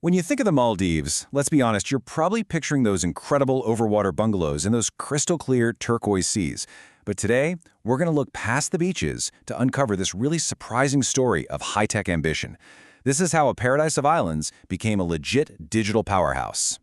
When you think of the Maldives, let's be honest, you're probably picturing those incredible overwater bungalows in those crystal-clear turquoise seas. But today, we're going to look past the beaches to uncover this really surprising story of high-tech ambition. This is how a paradise of islands became a legit digital powerhouse.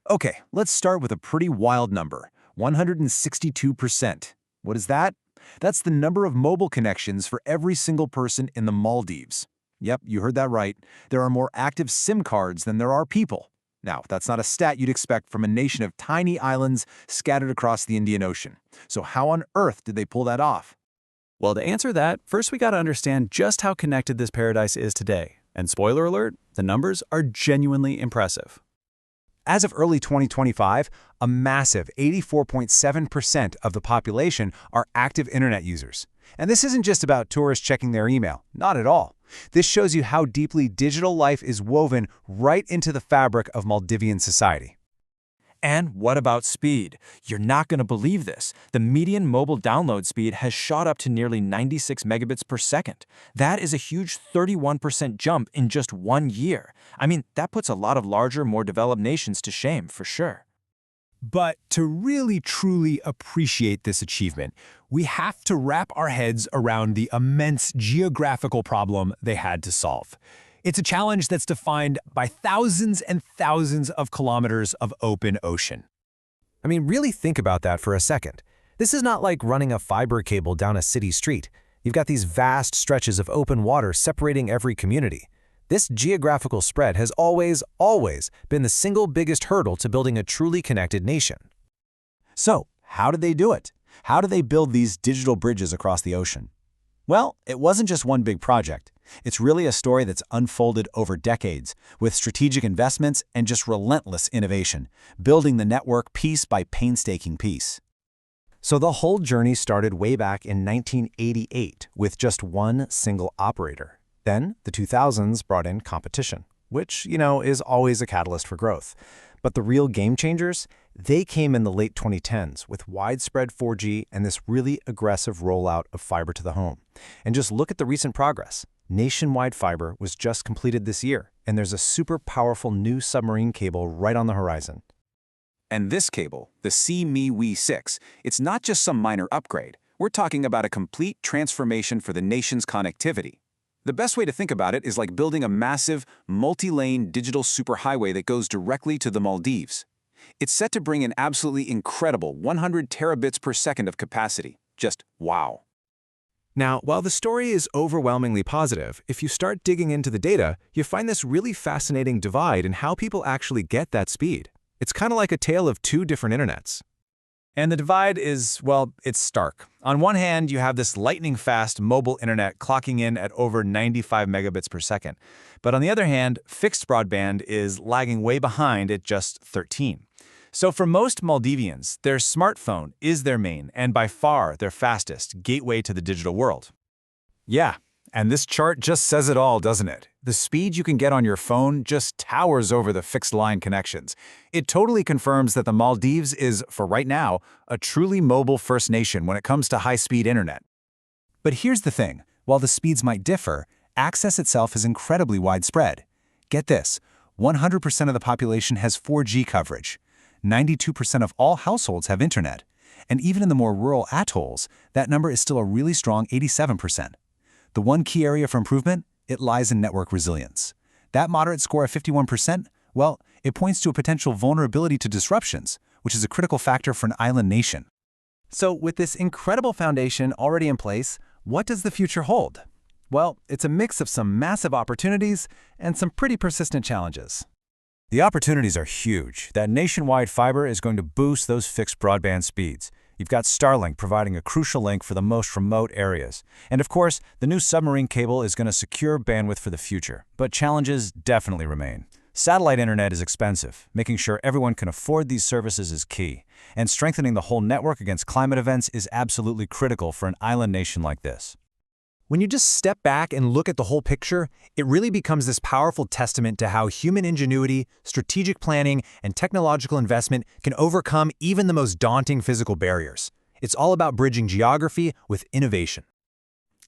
Okay, let's start with a pretty wild number, 162%. What is that? That's the number of mobile connections for every single person in the Maldives. Yep, you heard that right. There are more active SIM cards than there are people. Now, that's not a stat you'd expect from a nation of tiny islands scattered across the Indian Ocean. So how on earth did they pull that off? Well, to answer that, first we got to understand just how connected this paradise is today. And spoiler alert, the numbers are genuinely impressive. As of early 2025, a massive 84.7% of the population are active internet users. And this isn't just about tourists checking their email. Not at all. This shows you how deeply digital life is woven right into the fabric of Maldivian society. And what about speed? You're not going to believe this. The median mobile download speed has shot up to nearly 96 megabits per second. That is a huge 31% jump in just 1 year. I mean, that puts a lot of larger, more developed nations to shame, for sure. But to really truly appreciate this achievement, we have to wrap our heads around the immense geographical problem they had to solve. It's a challenge that's defined by thousands and thousands of kilometers of open ocean. I mean, really think about that for a second. This is not like running a fiber cable down a city street. You've got these vast stretches of open water separating every community. This geographical spread has always been the single biggest hurdle to building a truly connected nation. So, how did they do it? How did they build these digital bridges across the ocean? Well, it wasn't just one big project. It's really a story that's unfolded over decades, with strategic investments and just relentless innovation, building the network piece by painstaking piece. So the whole journey started way back in 1988 with just one single operator. Then, the 2000s brought in competition, which, is always a catalyst for growth. But the real game changers, they came in the late 2010s with widespread 4G and this really aggressive rollout of fiber to the home. And just look at the recent progress. Nationwide fiber was just completed this year, and there's a super powerful new submarine cable right on the horizon. And this cable, the CME-WE6, it's not just some minor upgrade. We're talking about a complete transformation for the nation's connectivity. The best way to think about it is like building a massive, multi-lane digital superhighway that goes directly to the Maldives. It's set to bring an absolutely incredible 100 terabits per second of capacity. Just wow. Now, while the story is overwhelmingly positive, if you start digging into the data, you find this really fascinating divide in how people actually get that speed. It's kind of like a tale of two different internets. And the divide is, well, it's stark. On one hand, you have this lightning-fast mobile internet clocking in at over 95 megabits per second. But on the other hand, fixed broadband is lagging way behind at just 13. So for most Maldivians, their smartphone is their main, and by far their fastest, gateway to the digital world. Yeah, and this chart just says it all, doesn't it? The speed you can get on your phone just towers over the fixed-line connections. It totally confirms that the Maldives is, for right now, a truly mobile-first nation when it comes to high-speed internet. But here's the thing. While the speeds might differ, access itself is incredibly widespread. Get this, 100% of the population has 4G coverage. 92% of all households have internet. And even in the more rural atolls, that number is still a really strong 87%. The one key area for improvement? It lies in network resilience. That moderate score of 51%, well, it points to a potential vulnerability to disruptions, which is a critical factor for an island nation. So with this incredible foundation already in place, what does the future hold? Well, it's a mix of some massive opportunities and some pretty persistent challenges. The opportunities are huge. That nationwide fiber is going to boost those fixed broadband speeds. You've got Starlink providing a crucial link for the most remote areas. And of course, the new submarine cable is going to secure bandwidth for the future. But challenges definitely remain. Satellite internet is expensive. Making sure everyone can afford these services is key. And strengthening the whole network against climate events is absolutely critical for an island nation like this. When you just step back and look at the whole picture, it really becomes this powerful testament to how human ingenuity, strategic planning, and technological investment can overcome even the most daunting physical barriers. It's all about bridging geography with innovation.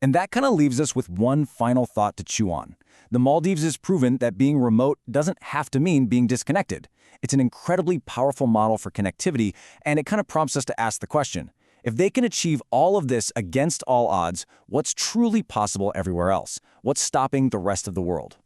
And that kind of leaves us with one final thought to chew on. The Maldives has proven that being remote doesn't have to mean being disconnected. It's an incredibly powerful model for connectivity, and it kind of prompts us to ask the question, if they can achieve all of this against all odds, what's truly possible everywhere else? What's stopping the rest of the world?